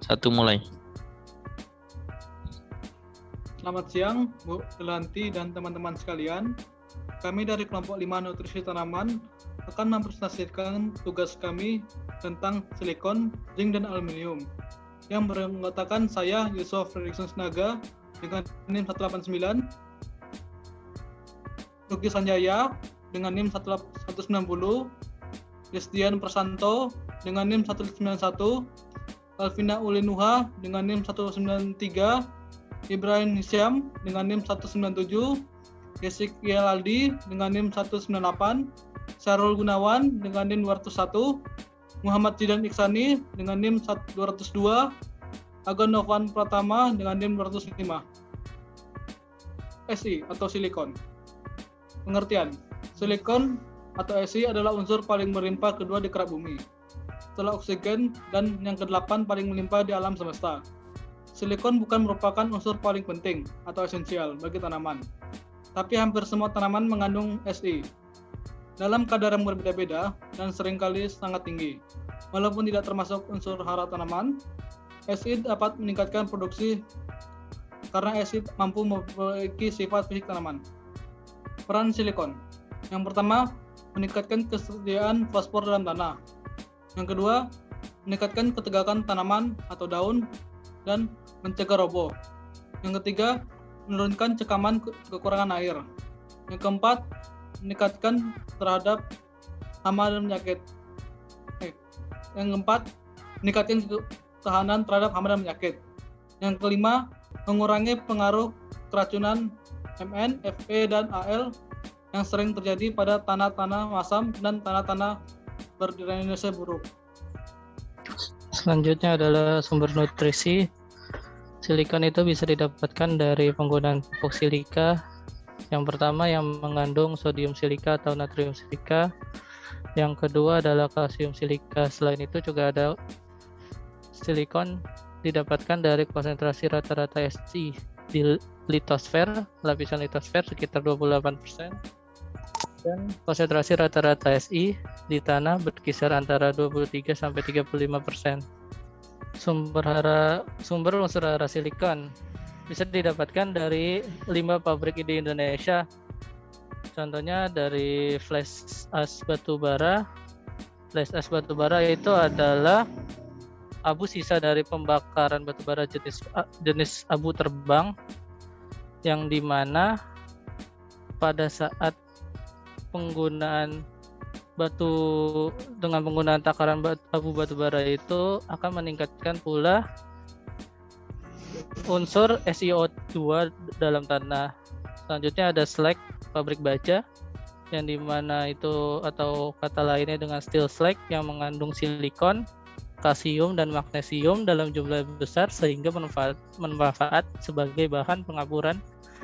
Satu mulai. Selamat siang, Bu Delanti dan teman-teman sekalian. Kami dari kelompok 5 Nutrisi Tanaman akan mempresentasikan tugas kami tentang silikon, zinc, dan aluminium. Yang beranggotakan saya, Yusuf Fredrickson Naga, dengan NIM 189, Ruki Sanjaya dengan NIM 190, Christian Prasanto dengan NIM 191, Alvina Ulinuha dengan NIM 193, Ibrahim Hisyam dengan NIM 197, Ezekiel Aldi dengan NIM 198, Syarul Gunawan dengan NIM 201, Muhammad Zidan Iksani dengan NIM 202, Agon Novan Pratama dengan NIM 205. Si atau silikon. Pengertian: silikon atau Si adalah unsur paling melimpah kedua di kerak bumi, setelah oksigen, dan yang ke-8 paling melimpah di alam semesta. Silikon bukan merupakan unsur paling penting atau esensial bagi tanaman, tapi hampir semua tanaman mengandung Si dalam kadar yang berbeda-beda dan seringkali sangat tinggi. Walaupun tidak termasuk unsur hara tanaman, Si dapat meningkatkan produksi karena Si mampu memperbaiki sifat fisik tanaman. Peran silikon: yang pertama, meningkatkan kesediaan fosfor dalam tanah. Yang kedua, meningkatkan ketegakan tanaman atau daun dan mencegah roboh. Yang ketiga, menurunkan cekaman kekurangan air. Yang keempat, meningkatkan terhadap hama dan penyakit. Yang keempat, meningkatkan ketahanan terhadap hama dan penyakit. Yang kelima, mengurangi pengaruh keracunan Mn, Fe, dan Al yang sering terjadi pada tanah-tanah masam dan tanah-tanah berdrainase buruk. Selanjutnya adalah sumber nutrisi. Silikon itu bisa didapatkan dari penggunaan pupuk silika. Yang pertama yang mengandung sodium silika atau natrium silika. Yang kedua adalah kalsium silika. Selain itu juga ada silikon didapatkan dari konsentrasi rata-rata Si di litosfer, lapisan litosfer sekitar 28%. Dan konsentrasi rata-rata Si di tanah berkisar antara 23 sampai 35%. Sumber unsur hara silikon bisa didapatkan dari 5 pabrik di Indonesia. Contohnya dari flash as batubara. Flash as batubara itu adalah abu sisa dari pembakaran batubara jenis abu terbang, yang dimana pada saat penggunaan batu dengan penggunaan takaran abu batubara itu akan meningkatkan pula unsur SiO2 dalam tanah. Selanjutnya ada slag, pabrik baja, yang dimana itu atau kata lainnya dengan steel slag, yang mengandung silikon, kalsium, dan magnesium dalam jumlah besar sehingga bermanfaat sebagai bahan pengapuran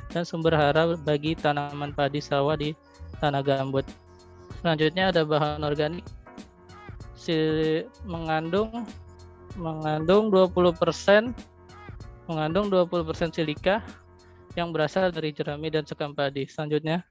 dan sumber hara bagi tanaman padi sawah di tanah gambut. Selanjutnya ada bahan organik, mengandung 20% silika yang berasal dari jerami dan sekam padi. Selanjutnya,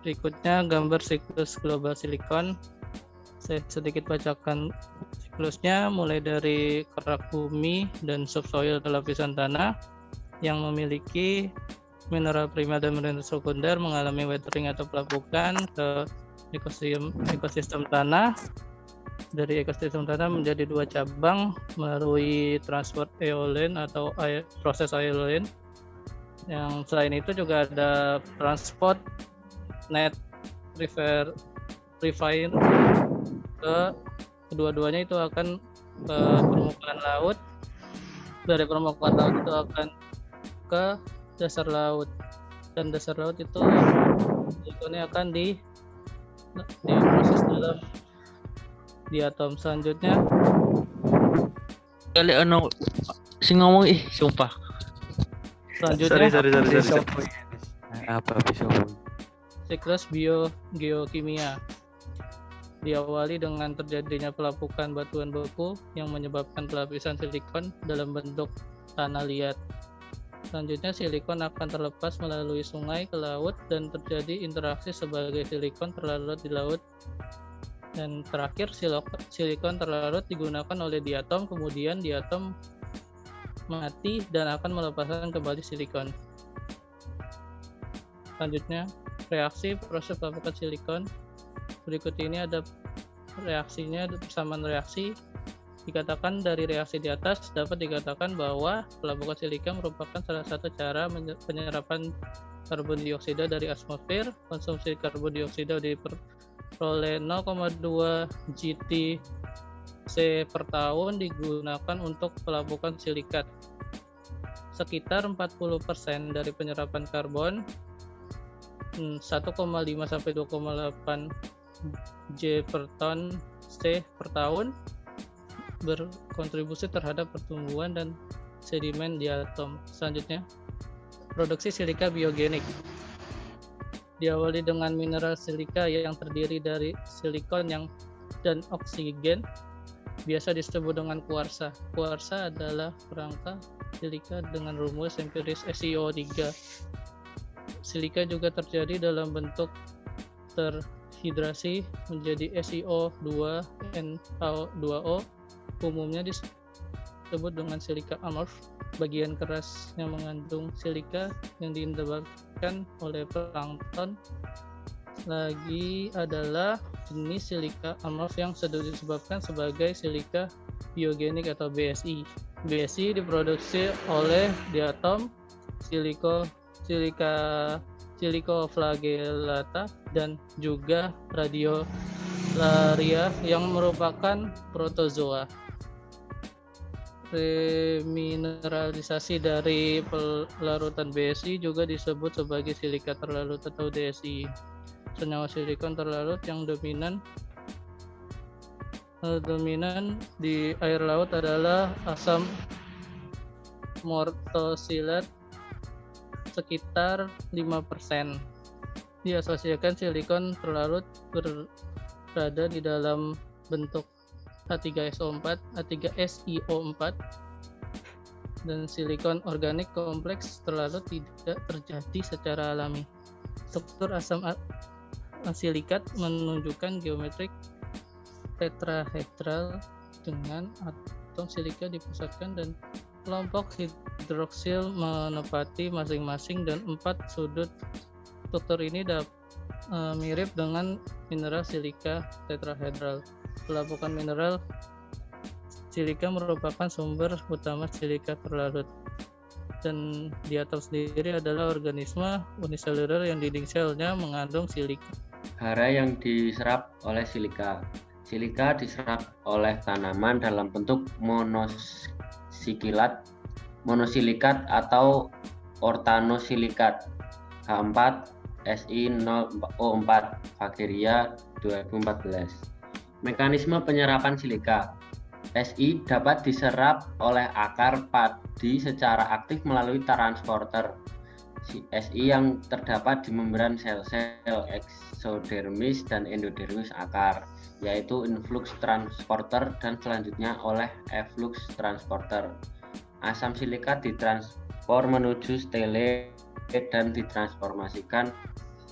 berikutnya gambar siklus global silikon. Saya sedikit bacakan siklusnya, mulai dari kerak bumi dan subsoil atau lapisan tanah yang memiliki mineral primer dan mineral sekunder, mengalami weathering atau pelapukan ke ekosistem tanah. Dari ekosistem tanah menjadi 2 cabang melalui transport eolen atau proses eolen. Yang selain itu juga ada transport net refine ke kedua-duanya itu akan ke permukaan laut. Dari permukaan laut itu akan ke dasar laut, dan dasar laut itu silikonnya akan diproses dalam diatom. Selanjutnya Kali sing ngomong sumpah. Selanjutnya Sorry. Apa bisa ngomong? siklus geokimia diawali dengan terjadinya pelapukan batuan beku yang menyebabkan pelapisan silikon dalam bentuk tanah liat. Selanjutnya silikon akan terlepas melalui sungai ke laut dan terjadi interaksi sebagai silikon terlarut di laut. Dan terakhir silikon terlarut digunakan oleh diatom, kemudian diatom mati dan akan melepaskan kembali silikon. Selanjutnya, reaksi proses pelapukan silikon. Berikut ini ada reaksinya, persamaan reaksi. Dikatakan dari reaksi di atas dapat dikatakan bahwa pelapukan silika merupakan salah satu cara penyerapan karbon dioksida dari atmosfer. Konsumsi karbon dioksida diperoleh 0,2 GTC per tahun digunakan untuk pelapukan silikat. Sekitar 40% dari penyerapan karbon 1,5 sampai 2,8 J per ton C per tahun berkontribusi terhadap pertumbuhan dan sedimen di atom. Selanjutnya, produksi silika biogenik. Diawali dengan mineral silika yang terdiri dari silikon dan oksigen, biasa disebut dengan kuarsa. Kuarsa adalah kerangka silika dengan rumus empiris SiO3. Silika juga terjadi dalam bentuk terhidrasi menjadi SiO2 NO2O. Umumnya disebut dengan silika amorf. Bagian keras yang mengandung silika yang ditebalkan oleh plankton. Lagi adalah jenis silika amorf yang disebabkan sebagai silika biogenik atau BSI. BSI diproduksi oleh diatom silicoflagellata dan juga radiolaria yang merupakan protozoa. Remineralisasi dari pelarutan BSI juga disebut sebagai silika terlarut atau DSI. Senyawa silikon terlarut yang dominan di air laut adalah asam mortosilat sekitar 5%. Diasosiasikan silikon terlarut berada di dalam bentuk H3SO4, H3SiO4, dan silikon organik kompleks terlarut tidak terjadi secara alami. Struktur asam silikat menunjukkan geometrik tetrahedral dengan atom silika dipusatkan dan kelompok hidroksil menepati masing-masing dan 4 sudut. Struktur ini mirip dengan mineral silika tetrahedral. Pelapukan mineral silika merupakan sumber utama silika terlarut, dan di atom sendiri adalah organisme uniseluler yang dinding selnya mengandung silika. Hara yang diserap oleh silika. Silika diserap oleh tanaman dalam bentuk monosilikat atau ortanosilikat. H4 Si0O4 Fageria 2014. Mekanisme penyerapan silika. Si dapat diserap oleh akar padi secara aktif melalui transporter. Si yang terdapat di membran sel-sel eksodermis dan endodermis akar, yaitu influx transporter dan selanjutnya oleh efflux transporter. Asam silikat ditranspor menuju stele dan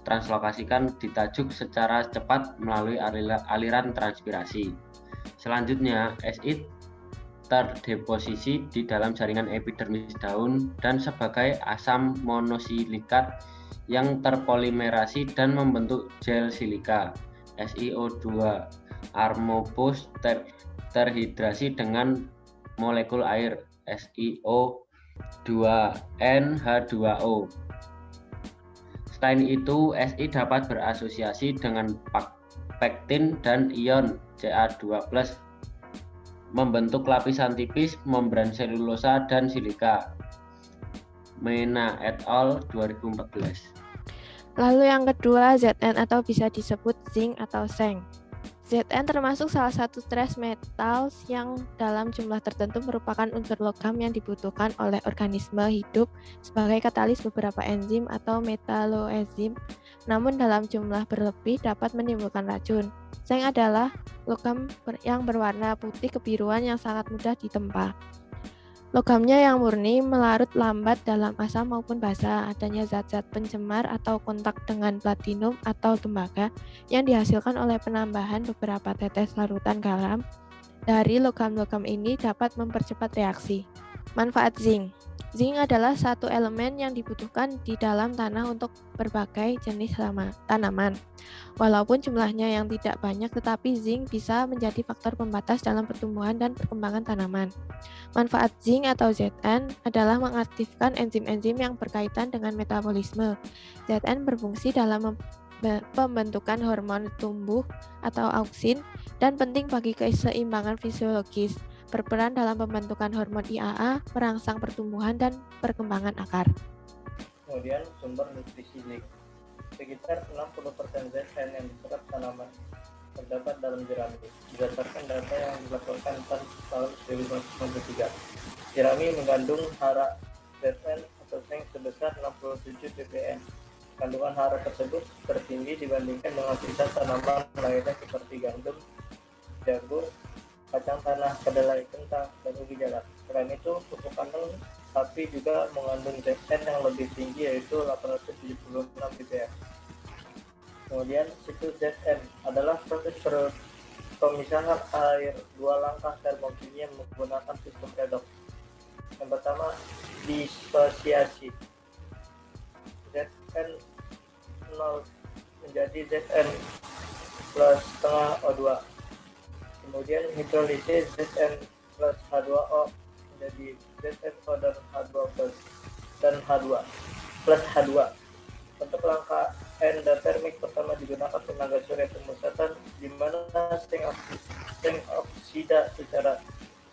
translokasikan ditajuk secara cepat melalui aliran transpirasi. Selanjutnya, Si terdeposisi di dalam jaringan epidermis daun dan sebagai asam monosilikat yang terpolimerasi dan membentuk gel silika. SiO2 armopos terhidrasi dengan molekul air SiO2NH2O. Selain itu, Si dapat berasosiasi dengan pektin dan ion Ca2+, membentuk lapisan tipis membran selulosa dan silika. Mena et al. 2014. Lalu yang kedua, Zn atau bisa disebut zinc atau seng. Zn termasuk salah satu trace metals yang dalam jumlah tertentu merupakan unsur logam yang dibutuhkan oleh organisme hidup sebagai katalis beberapa enzim atau metaloenzim, namun dalam jumlah berlebih dapat menimbulkan racun. Seng adalah logam yang berwarna putih kebiruan yang sangat mudah ditempa. Logamnya yang murni melarut lambat dalam asam maupun basa. Adanya zat-zat pencemar atau kontak dengan platinum atau tembaga yang dihasilkan oleh penambahan beberapa tetes larutan garam dari logam-logam ini dapat mempercepat reaksi. Manfaat zinc. Zinc adalah satu elemen yang dibutuhkan di dalam tanah untuk berbagai jenis tanaman. Walaupun jumlahnya yang tidak banyak, tetapi zinc bisa menjadi faktor pembatas dalam pertumbuhan dan perkembangan tanaman. Manfaat zinc atau Zn adalah mengaktifkan enzim-enzim yang berkaitan dengan metabolisme. Zn berfungsi dalam pembentukan hormon tumbuh atau auksin dan penting bagi keseimbangan fisiologis. Berperan dalam pembentukan hormon IAA, merangsang pertumbuhan dan perkembangan akar. Kemudian sumber nutrisi zinc. Sekitar 60% Zn yang diserap tanaman terdapat dalam jerami. Berdasarkan data yang dilakukan tahun 1993, jerami mengandung hara Zn atau zinc sebesar 67 ppm. Kandungan hara tersebut tertinggi dibandingkan dengan sisa tanaman lainnya seperti gandum, jagung, kacang tanah, kedelai, kentang, dan ubi jalar. Selain itu, pupuk kandung sapi juga mengandung Zn yang lebih tinggi, yaitu 876 ppm. Kemudian siklus Zn adalah proses pemisahan air dua langkah termokimia menggunakan sistem redoks. Yang pertama, disosiasi. Zn 0 menjadi Zn plus setengah O2. Kemudian hidrolisis Zn plus H2O menjadi ZnO dan H2 dan H2 plus H2. Untuk langkah endotermik pertama digunakan tenaga surya pemusatan, di mana zinc oksida secara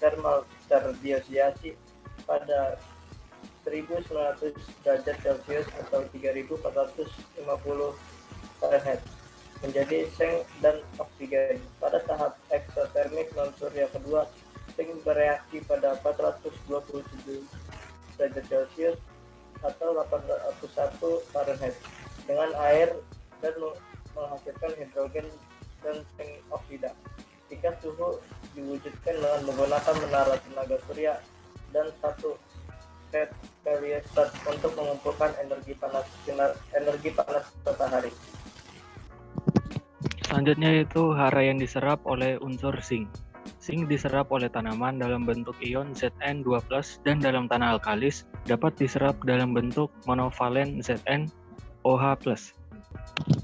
termal terdisosiasi pada 1900 derajat Celcius atau 3450 Fahrenheit menjadi zinc dan oksigen. Pada tahap eksotermik non surya kedua, zinc bereaksi pada 427 derajat Celcius atau 801 Fahrenheit dengan air dan menghasilkan hidrogen dan zinc oksida. Jika suhu diwujudkan dengan menggunakan menara tenaga surya dan satu set heliostat untuk mengumpulkan energi panas matahari. Selanjutnya itu hara yang diserap oleh unsur zinc. Zinc diserap oleh tanaman dalam bentuk ion Zn2+ dan dalam tanah alkalis dapat diserap dalam bentuk monovalen ZnOH+.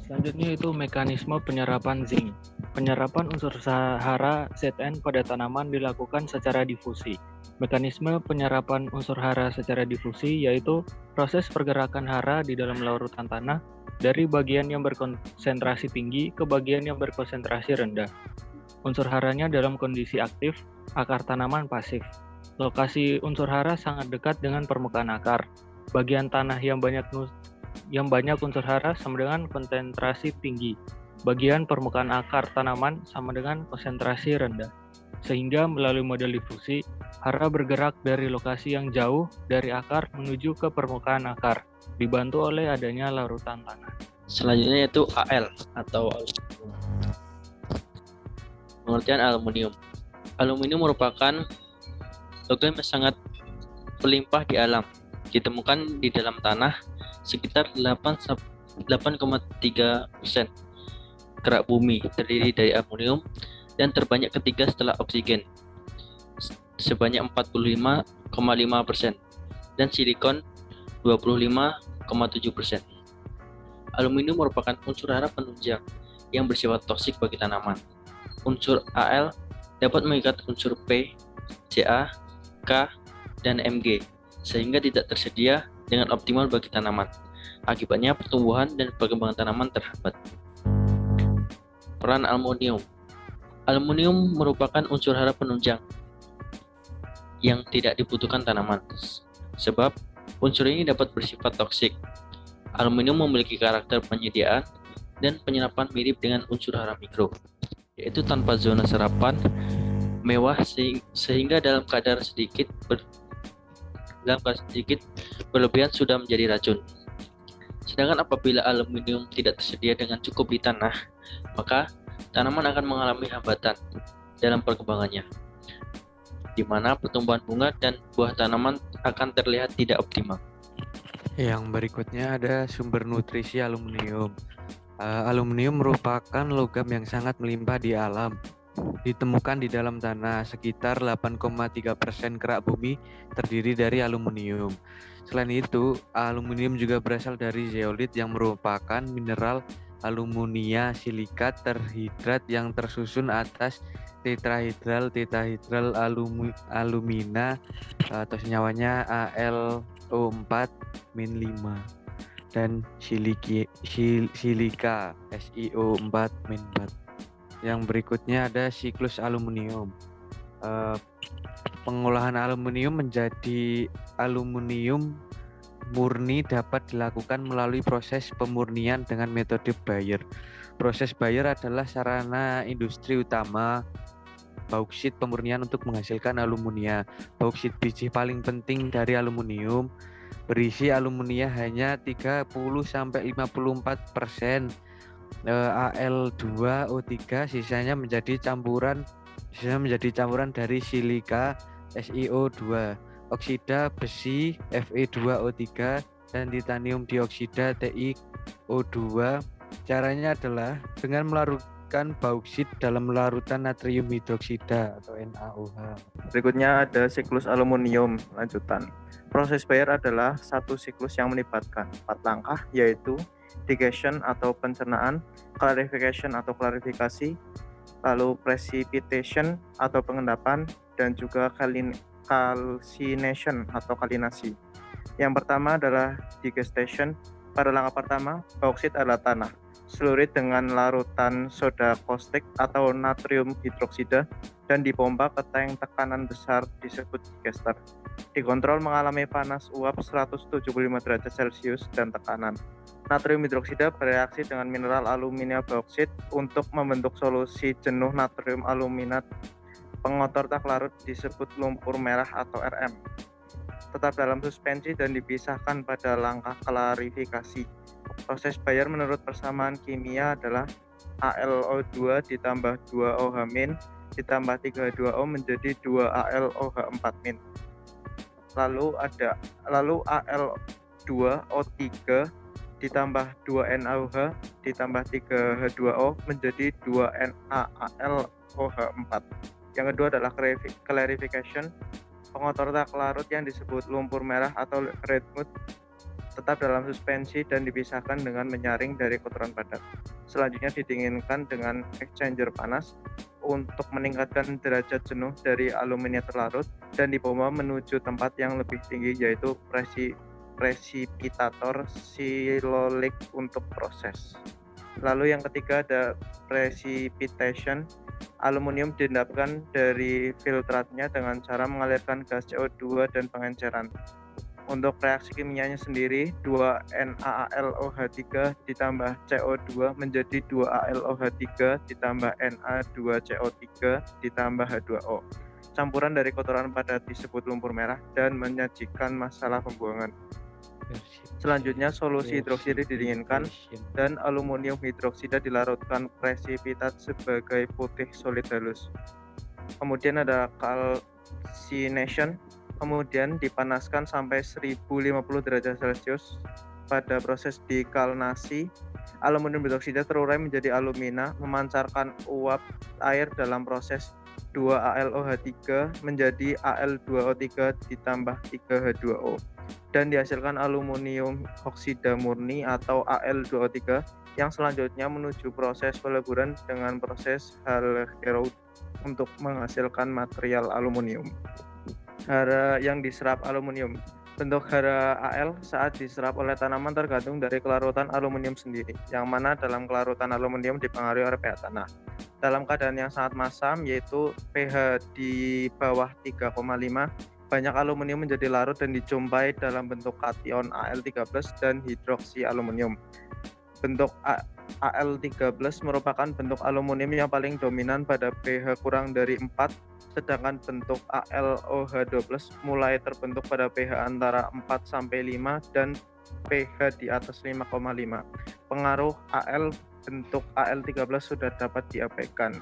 Selanjutnya itu mekanisme penyerapan zinc. Penyerapan unsur hara Zn pada tanaman dilakukan secara difusi. Mekanisme penyerapan unsur hara secara difusi yaitu proses pergerakan hara di dalam larutan tanah dari bagian yang berkonsentrasi tinggi ke bagian yang berkonsentrasi rendah. Unsur haranya dalam kondisi aktif, akar tanaman pasif. Lokasi unsur hara sangat dekat dengan permukaan akar. Bagian tanah yang banyak unsur hara sama dengan konsentrasi tinggi. Bagian permukaan akar tanaman sama dengan konsentrasi rendah. Sehingga melalui model difusi, hara bergerak dari lokasi yang jauh dari akar menuju ke permukaan akar, dibantu oleh adanya larutan tanah. Selanjutnya yaitu Al atau pengertian aluminium. Aluminium merupakan logam yang sangat melimpah di alam. Ditemukan di dalam tanah sekitar 8,3% kerak bumi terdiri dari aluminium dan terbanyak ketiga setelah oksigen sebanyak 45,5% dan silikon 25,7%. Aluminium merupakan unsur hara penunjang yang bersifat toksik bagi tanaman. Unsur Al dapat mengikat unsur P, Ca, K, dan Mg sehingga tidak tersedia dengan optimal bagi tanaman. Akibatnya pertumbuhan dan perkembangan tanaman terhambat. Peran aluminium. Aluminium merupakan unsur hara penunjang yang tidak dibutuhkan tanaman, sebab unsur ini dapat bersifat toksik. Aluminium memiliki karakter penyediaan dan penyerapan mirip dengan unsur hara mikro, yaitu tanpa zona serapan mewah sehingga dalam kadar sedikit berlebihan sudah menjadi racun. Sedangkan apabila aluminium tidak tersedia dengan cukup di tanah, maka tanaman akan mengalami hambatan dalam perkembangannya, di mana pertumbuhan bunga dan buah tanaman akan terlihat tidak optimal. Yang berikutnya ada sumber nutrisi aluminium. Aluminium merupakan logam yang sangat melimpah di alam. ditemukan di dalam tanah. Sekitar 8,3% kerak bumi terdiri dari aluminium. Selain itu, aluminium juga berasal dari zeolit yang merupakan mineral alumunia silikat terhidrat yang tersusun atas tetrahedral alumina atau senyawanya AlO4-5 dan silika SiO4-4. Yang berikutnya ada siklus aluminium. Pengolahan aluminium menjadi aluminium murni dapat dilakukan melalui proses pemurnian dengan metode Bayer. Proses Bayer adalah sarana industri utama bauksit pemurnian untuk menghasilkan aluminia. Bauksit biji paling penting dari aluminium berisi aluminia hanya 30-54%. Al2O3 sisanya menjadi campuran dari silika SiO2, oksida besi Fe2O3 dan titanium dioksida TiO2. Caranya adalah dengan melarutkan bauksit dalam larutan natrium hidroksida atau NaOH. Berikutnya ada siklus aluminium lanjutan. Proses Bayer adalah satu siklus yang melibatkan 4 langkah, yaitu digestion atau pencernaan, clarification atau klarifikasi, lalu precipitation atau pengendapan, dan juga calcination atau kalinasi. Yang pertama adalah digestation. Pada langkah pertama, bauksit adalah tanah, selurit dengan larutan soda caustic atau natrium hidroksida dan dipompa ke tank tekanan besar disebut digester. Dikontrol mengalami panas uap 175 derajat Celcius dan tekanan. Natrium hidroksida bereaksi dengan mineral alumina bauksit untuk membentuk solusi jenuh natrium aluminat. Pengotor tak larut disebut lumpur merah atau RM. Tetap dalam suspensi dan dipisahkan pada langkah klarifikasi. Proses Bayer menurut persamaan kimia adalah AlO2 ditambah 2OH- ditambah 3H2O menjadi 2AlOH4-. Lalu AlO2O3 ditambah 2NaOH ditambah 3H2O menjadi 2NaAlOH4. Yang kedua adalah clarification. Pengotor tak larut yang disebut lumpur merah atau red mud tetap dalam suspensi dan dipisahkan dengan menyaring dari kotoran padat. Selanjutnya didinginkan dengan exchanger panas untuk meningkatkan derajat jenuh dari alumina terlarut dan dipompa menuju tempat yang lebih tinggi, yaitu presipitator silolik untuk proses. Lalu yang ketiga ada precipitation. Aluminium diendapkan dari filtratnya dengan cara mengalirkan gas CO2 dan pengenceran. Untuk reaksi kimianya sendiri, 2NaAlOH3 ditambah CO2 menjadi 2AlOH3 ditambah Na2CO3 ditambah H2O. Campuran dari kotoran padat disebut lumpur merah dan menyajikan masalah pembuangan. Selanjutnya solusi hidroksida didinginkan dan aluminium hidroksida dilarutkan presipitat sebagai putih solid halus. Kemudian ada calcination, kemudian dipanaskan sampai 1050 derajat Celcius. Pada proses dekalnasi, aluminium hidroksida terurai menjadi alumina, memancarkan uap air dalam proses 2AlOH3 menjadi Al2O3 ditambah 3H2O dan dihasilkan aluminium oksida murni atau Al2O3 yang selanjutnya menuju proses peleburan dengan proses Hall-Héroult untuk menghasilkan material aluminium. Hara yang diserap aluminium. Bentuk hara Al saat diserap oleh tanaman tergantung dari kelarutan aluminium sendiri, yang mana dalam kelarutan aluminium dipengaruhi oleh pH tanah. Dalam keadaan yang sangat masam, yaitu pH di bawah 3,5, banyak aluminium menjadi larut dan dijumpai dalam bentuk kation Al13 dan hidroksi aluminium. Bentuk Al13 merupakan bentuk aluminium yang paling dominan pada pH kurang dari 4, sedangkan bentuk AlOH12 mulai terbentuk pada pH antara 4-5 dan pH di atas 5,5. Pengaruh bentuk Al13 sudah dapat diabaikan.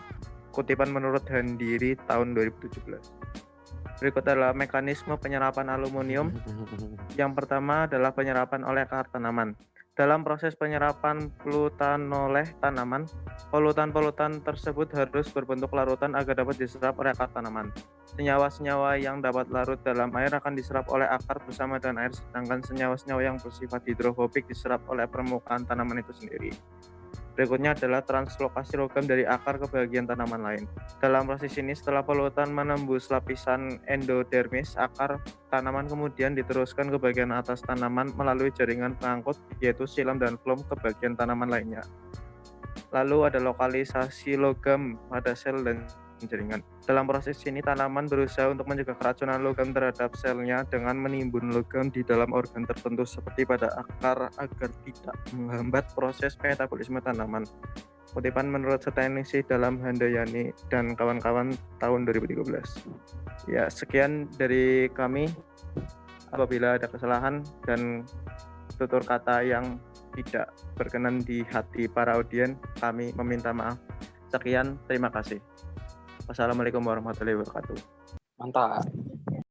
Kutipan menurut Handiri tahun 2017. Berikut adalah mekanisme penyerapan aluminium. Yang pertama adalah penyerapan oleh akar tanaman. Dalam proses penyerapan polutan oleh tanaman, polutan-polutan tersebut harus berbentuk larutan agar dapat diserap oleh akar tanaman. Senyawa-senyawa yang dapat larut dalam air akan diserap oleh akar bersama dengan air, sedangkan senyawa-senyawa yang bersifat hidrofobik diserap oleh permukaan tanaman itu sendiri. Berikutnya adalah translokasi logam dari akar ke bagian tanaman lain. Dalam proses ini, setelah polutan menembus lapisan endodermis, akar tanaman kemudian diteruskan ke bagian atas tanaman melalui jaringan pengangkut, yaitu silam dan floem ke bagian tanaman lainnya. Lalu ada lokalisasi logam pada sel dan jaringan. Dalam proses ini, tanaman berusaha untuk mencegah keracunan logam terhadap selnya dengan menimbun logam di dalam organ tertentu seperti pada akar agar tidak menghambat proses metabolisme tanaman. Kutipan menurut Setenisi dalam Handayani dan kawan-kawan tahun 2013. Ya, sekian dari kami. Apabila ada kesalahan dan tutur kata yang tidak berkenan di hati para audien, kami meminta maaf. Sekian, terima kasih. Wassalamualaikum warahmatullahi wabarakatuh. Mantap.